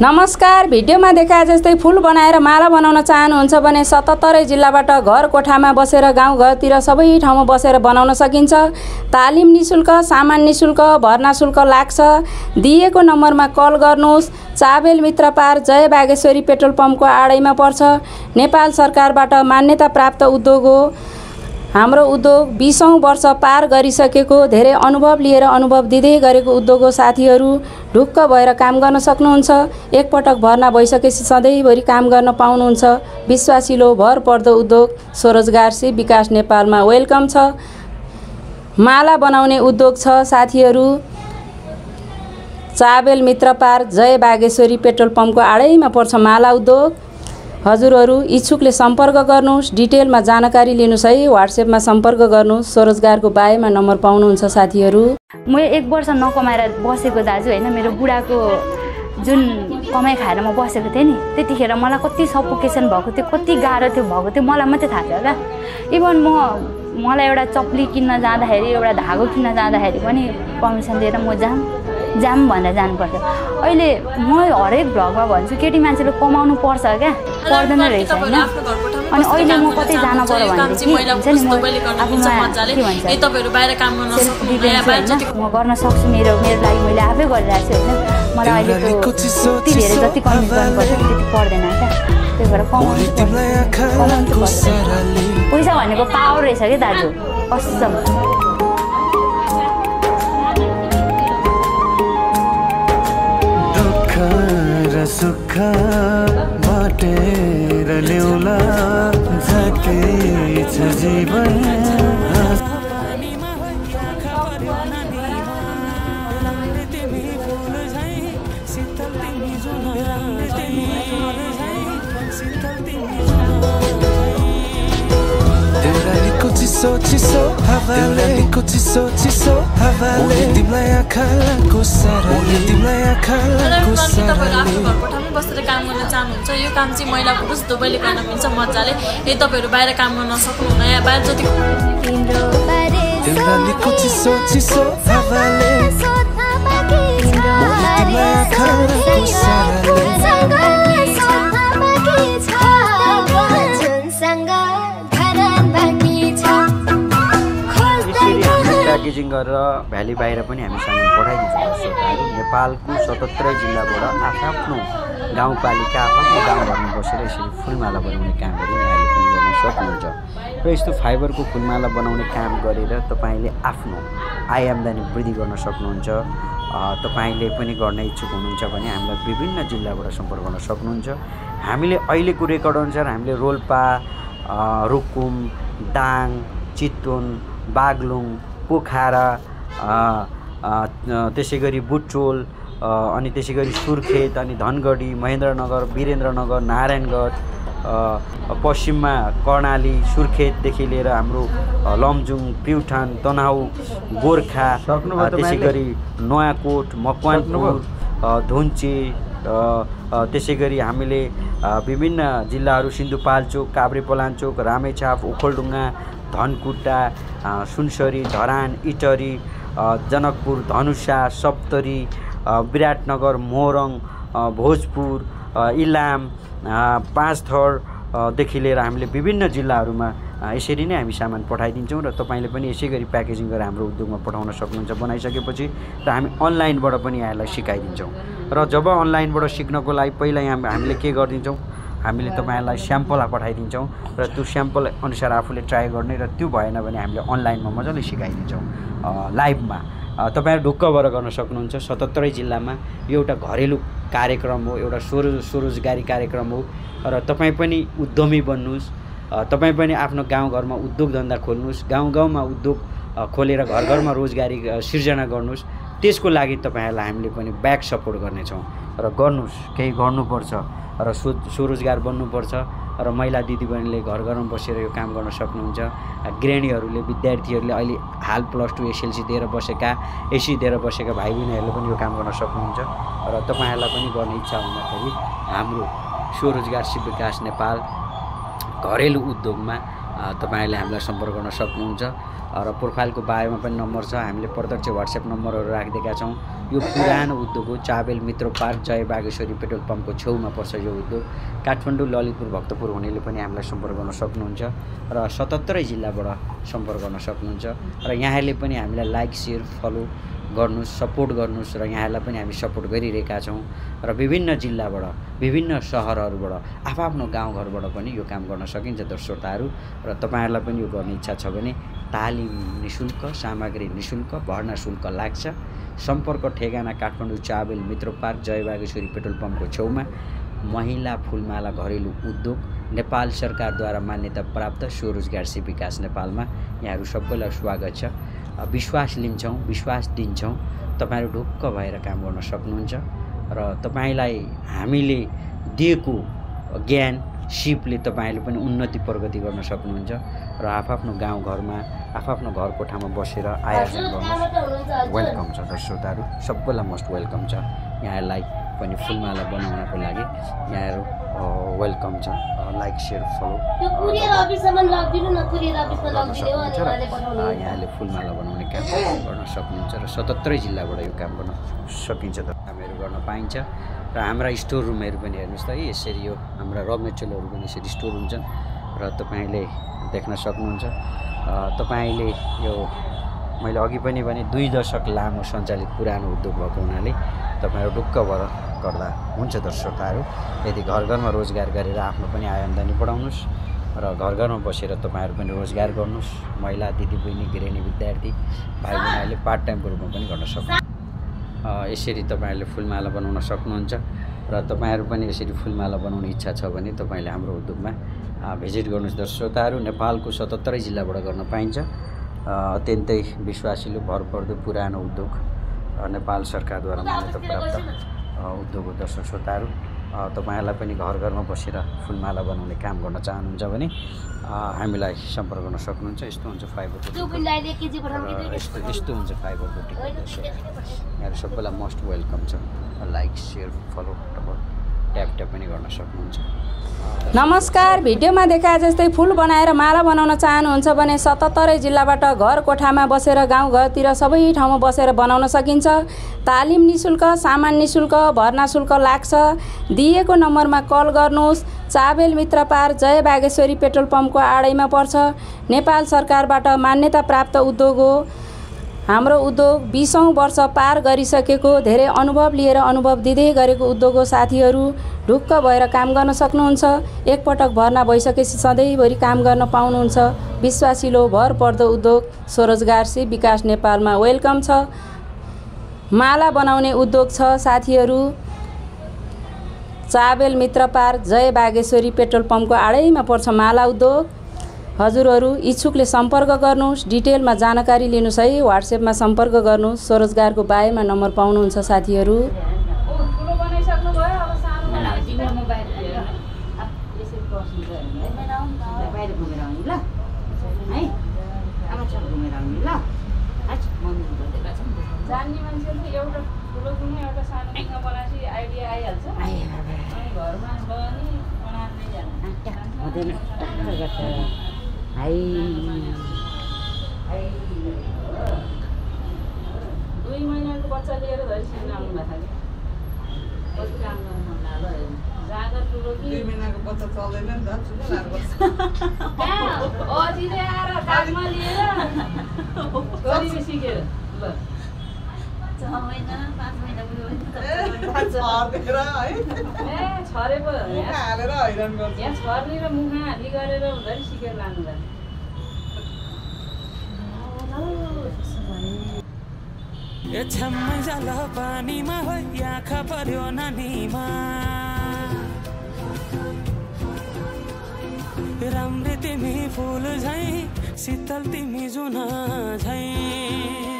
नमस्कार। भिडियोमा देखाए जस्तै फूल बनाएर माला बनाउन चाहनुहुन्छ भने 77 जिल्लाबाट घर कोठामा बसेर गाउँघरतिर सबै ठाउँमा बसेर बनाउन सकिन्छ। तालिम निशुल्क, सामान निशुल्क, भर्ना शुल्क लाग्छ। दिएको नम्बरमा कल गर्नुहोस्। चाबेल मित्र पार जय बागेश्वरी पेट्रोल पम्पको आडैमा पर्छ। नेपाल सरकारबाट मान्यता प्राप्त उद्योग हो। हाम्रो उद्योग 20औं वर्ष पार गरिसकेको, धेरै अनुभव लिएर अनुभव दिँदै गरेको उद्योग हो। साथीहरू ढुक्क भएर काम गर्न सक्नुहुन्छ। एकपटक भर्ना भइसकेपछि सधैँभरि काम गर्न पाउनुहुन्छ। विश्वासिलो भरपर्दो उद्योग स्वरोजगार शिव विकास नेपालमा वेलकम छ। माला बनाउने उद्योग छ साथीहरू। चाबेल मित्र पार जय बागेश्वरी पेट्रोल पम्पको आडैमा पर्छ माला उद्योग। हजुरहरू इच्छुकले सम्पर्क गर्नुहोस्। डिटेलमा जानकारी लिनुहोस् है। व्हाट्सएपमा सम्पर्क गर्नुहोस्। स्वरोजगारको बायोमा नम्बर पाउनुहुन्छ साथीहरू। म 1 वर्ष नकमाएर बसेको दाजु हैन, मेरो बुढाको जुन कमाइ खाएर म बसेको थिएँ नि, त्यतिखेर मलाई कति सफोकेसन भएको थियो, कति गाह्रो थियो भएको थियो मलाई मात्रै थाहा थियो क्या। इभन मलाई एउटा चप्ली किन्न जाँदाखेरि, एउटा धागो किन्न जाँदाखेरि पनि पर्मिसन दिएर म जाम भनेर जानुपर्छ। अहिले म हरेक भ्लगमा भन्छु केटी मान्छेले कमाउनु पर्छ क्या, पर्दैन रहेछ हैन। अनि अहिले म कतै जान पर्यो भने चाहिँ हुन्छ नि, म आफूमा के भन्छ तपाईहरु बाहिर काम गर्न सक्नुहुन्छ, म गर्न सक्छु। मेरो लागि मैले आफै गरिरहेको छु हैन। मलाई अहिलेको त्यति धेरै जति कन्भिन्स गर्नुपर्छ त्यति पर्दैन क्या। त्यही भएर कमाउनु पर्छ। पैसा भनेको पावर रहेछ कि दाजु, कसम। सुख बाटेर ल्याउला जति छ जीवन। चिसो हावाले चिसो हावाले तिमीलाई आँखाको साराले तिमीलाई आँखाको साराले बसेर काम गर्न चाहनुहुन्छ, यो काम चाहिँ महिला पुरुष दुवैले गर्न मिल्छ मजाले। यदि तपाईहरु बाहिर काम गर्न सक्नुहुन्न या बाहिर जति तिमीलाई चिसो हावाले तिमीलाई आँखाको साराले प्याकेजिङ गरेर भ्याली बाहिर पनि हामी सामान पठाइदिन्छौँ। श्रोताहरू नेपालको 77 जिल्लाबाट आफ्नो गाउँपालिका आफ्नो गाउँघरमा बसेर यसरी फुलमाला बनाउने कामहरू यहाँले पनि गर्न सक्नुहुन्छ। र यस्तो फाइबरको फुलमाला बनाउने काम गरेर तपाईँले आफ्नो आय आम्दानी वृद्धि गर्न सक्नुहुन्छ। तपाईँले पनि गर्न इच्छुक हुनुहुन्छ भने हामीलाई विभिन्न जिल्लाबाट सम्पर्क गर्न सक्नुहुन्छ। हामीले अहिलेको रेकर्ड अनुसार हामीले रोल्पा, रुकुम, दाङ, चितवन, बागलुङ, पोखरा, त्यसै गरी बुटोल, अनि त्यसै गरी सुर्खेत, अनि धनगढी, महेन्द्रनगर, वीरेन्द्रनगर, नारायणगढ, पश्चिममा कर्णाली, सुर्खेतदेखि लिएर हाम्रो लमजुङ, प्युठान, तनहुँ, गोर्खा, त्यसै गरी नयाकोट, मकवानपुर, धुन्चे, त्यसै गरी हामीले विभिन्न जिल्लाहरू सिन्धुपाल्चोक, काभ्रेपलाञ्चोक, रामेछाप, ओखलढुङ्गा, धनकुटा, सुनसरी, धरान, इटरी, जनकपुर, धनुषा, सप्तरी, विराटनगर, मोरङ, भोजपुर, इलाम, पाँचथरदेखि लिएर हामीले विभिन्न जिल्लाहरूमा यसरी नै हामी सामान पठाइदिन्छौँ। र तपाईँले पनि यसै गरी प्याकेजिङ गरेर हाम्रो उद्योगमा पठाउन सक्नुहुन्छ बनाइसकेपछि। र हामी अनलाइनबाट पनि यहाँलाई सिकाइदिन्छौँ। र जब अनलाइनबाट सिक्नको लागि पहिला हामीले के गरिदिन्छौँ, हामीले तपाईँहरूलाई स्याम्पल पठाइदिन्छौँ र त्यो स्याम्पल अनुसार आफूले ट्राई गर्ने, र त्यो भएन भने हामीले अनलाइनमा मजाले सिकाइदिन्छौँ लाइभमा। तपाईँहरू ढुक्क भएर गर्न सक्नुहुन्छ। 77 जिल्लामा यो एउटा घरेलु कार्यक्रम हो, एउटा स्वरोजगारी कार्यक्रम हो। र तपाईँ पनि उद्यमी बन्नुहोस्। तपाईँ पनि आफ्नो गाउँघरमा उद्योग धन्दा खोल्नुहोस्। गाउँमा उद्योग खोलेर घरमा रोजगारी सिर्जना गर्नुहोस्। त्यसको लागि तपाईँहरूलाई हामीले पनि ब्याक सपोर्ट गर्नेछौँ। र गर्नुहोस्, केही गर्नुपर्छ र स्वरोजगार बन्नुपर्छ। र महिला दिदीबहिनीले घरमा बसेर यो काम गर्न सक्नुहुन्छ। गृहिणीहरूले, विद्यार्थीहरूले, अहिले हाल +2 SLC दिएर बसेका, एसी दिएर बसेका भाइ बहिनीहरूले पनि यो काम गर्न सक्नुहुन्छ। र तपाईँहरूलाई पनि गर्ने इच्छा हुँदाखेरि हाम्रो स्वरोजगार शिव विकास नेपाल घरेलु उद्योगमा तपाईँले हामीलाई सम्पर्क गर्न सक्नुहुन्छ र प्रोफाइलको बायोमा पनि नम्बर छ। हामीले प्रत्यक्ष WhatsApp नम्बरहरू राखिदिएका छौँ। यो पुरानो उद्योग हो, चाबेल मित्र पार्क जय बागेश्वरी पेट्रोल पम्पको छेउमा पर्छ यो उद्योग। काठमाडौँ, ललितपुर, भक्तपुर हुनेले पनि हामीलाई सम्पर्क गर्न सक्नुहुन्छ र 77 जिल्लाबाट सम्पर्क गर्न सक्नुहुन्छ र यहाँहरूले पनि हामीलाई लाइक सेयर फलो गर्नुहोस्, सपोर्ट गर्नुहोस् र यहाँहरूलाई पनि हामी सपोर्ट गरिरहेका छौँ र विभिन्न जिल्लाबाट विभिन्न सहरहरूबाट आफ्नो गाउँघरबाट पनि यो काम गर्न सकिन्छ श्रोताहरू। र तपाईँहरूलाई पनि यो गर्ने इच्छा छ भने तालिम निःशुल्क, सामग्री निःशुल्क, भर्ना शुल्क लाग्छ। सम्पर्क ठेगाना काठमाडौँ चाबेल मित्र पार्क जय बागेश्वरी पेट्रोल पम्पको छेउमा, महिला फुलमाला घरेलु उद्योग, नेपाल सरकारद्वारा मान्यता प्राप्त स्वरोजगार से विकास नेपालमा यहाँहरू सबैलाई स्वागत छ। विश्वास लिन्छौँ, विश्वास दिन्छौँ, तपाईँहरू ढुक्क भएर काम गर्न सक्नुहुन्छ र तपाईँलाई हामीले दिएको ज्ञान सिपले तपाईँहरूले पनि उन्नति प्रगति गर्न सक्नुहुन्छ र आफ्नो गाउँघरमा आफ्नो घर कोठामा बसेर आयोजन गर्नु वेलकम छ। श्रोताहरू सबैलाई मोस्ट वेलकम छ। यहाँहरूलाई पनि फुलमाला बनाउनको लागि यहाँहरू वेलकम छ। लाइक सेयर फलो यहाँले फुलमाला बनाउने काम गर्न सक्नुहुन्छ र 77 जिल्लाबाट यो काम गर्न सकिन्छ। कामहरू गर्न पाइन्छ र हाम्रा स्टोर रुमहरू पनि हेर्नुहोस् त, यसरी यो हाम्रा र मेटेरियलहरू पनि यसरी स्टोर हुन्छन् र तपाईँले देख्न सक्नुहुन्छ। तपाईँले यो मैले अघि पनि भने 2 दशक लामो सञ्चालित पुरानो उद्योग भएको हुनाले तपाईँहरू ढुक्क भएर गर्दा हुन्छ श्रोताहरू। यदि घर घरमा रोजगार गरेर आफ्नो पनि आय आम्दानी बढाउनुहोस् र घर घरमा बसेर तपाईँहरू पनि रोजगार गर्नुहोस्। महिला दिदीबहिनी, गृहिणी, विद्यार्थी भाइ बहिनीहरूले पार्ट टाइमको रूपमा पनि गर्न सक्नुहुन्छ। यसरी तपाईँहरूले फुलमाला बनाउन सक्नुहुन्छ र तपाईँहरू पनि यसरी फुलमाला बनाउने इच्छा छ भने तपाईँले हाम्रो उद्योगमा भिजिट गर्नुहोस्। श्रोताहरू नेपालको 77 जिल्लाबाट गर्न पाइन्छ। अत्यन्तै विश्वासिलो भरपर्दो पुरानो उद्योग, नेपाल सरकारद्वारा मान्यता प्राप्त उद्योग हो। श्रोताहरू तपाईँहरूलाई पनि घर घरमा बसेर फुलमाला बनाउने काम गर्न चाहनुहुन्छ भने हामीलाई सम्पर्क गर्न सक्नुहुन्छ। यस्तो हुन्छ फाइबरको यस्तो हुन्छ फाइबरको टिकट। यहाँहरू सबैलाई मोस्ट वेलकम छ। लाइक सेयर फलो ट्याप पनि गर्न सक्नुहुन्छ। नमस्कार। भिडियोमा देखाए जस्तै फुल बनाएर माला बनाउन चाहनुहुन्छ भने 77 जिल्लाबाट घर कोठामा बसेर गाउँघरतिर सबै ठाउँमा बसेर बनाउन सकिन्छ। तालिम निःशुल्क, सामान निःशुल्क, भर्ना शुल्क लाग्छ। दिएको नम्बरमा कल गर्नुहोस्। चाबेल मित्र पार्क जय बागेश्वरी पेट्रोल पम्पको आडैमा पर्छ। नेपाल सरकारबाट मान्यता प्राप्त उद्योग हो। हाम्रो उद्योग 20औं वर्ष पार गरिसकेको, धेरै अनुभव लिएर अनुभव दिँदै गरेको उद्योग हो। साथीहरू ढुक्क भएर काम गर्न सक्नुहुन्छ। एकपटक भर्ना भइसकेपछि सधैँभरि काम गर्न पाउनुहुन्छ। विश्वासिलो भरपर्दो उद्योग स्वरोजगार से विकास नेपालमा वेलकम छ। माला बनाउने उद्योग छ साथीहरू। चाबेल मित्र पार्क जय बागेश्वरी पेट्रोल पम्पको आडैमा पर्छ माला उद्योग। हजुरहरू इच्छुकले सम्पर्क गर्नुहोस्। डिटेलमा जानकारी लिनुहोस् है, WhatsAppमा सम्पर्क गर्नुहोस्। स्वरोजगारको बायोमा नम्बर पाउनुहुन्छ साथीहरू। जान्ने मान्छेले एउटा ठुलो कुनै एउटा सानो कुना बनाएपछि आइडिया आइहाल्छ। घरमा पनि बनाएर नै जान्छ। 2 महिनाको बच्चा लिएर धरि सिक्न आउनु भएको थियो। कति काम गर्नु मन लाग्यो। जाँगर ठुलो कि 2 महिनाको बच्चा चल्दैन नि त। अझै आएर कागमा लिएर गरिबी सिकेर ल 6 महिना 5 महिना छरे पो हालेर हैरान गर्छ। यहाँ छर्ने र मुखमा हाली गरेर हुँदै सिकेर लानु जान्छ। छम्मै जाल पानीमा हो आँखा पर्यो नानीमा, राम्रे तिमी फुल झै शीतल तिमी जुन झै।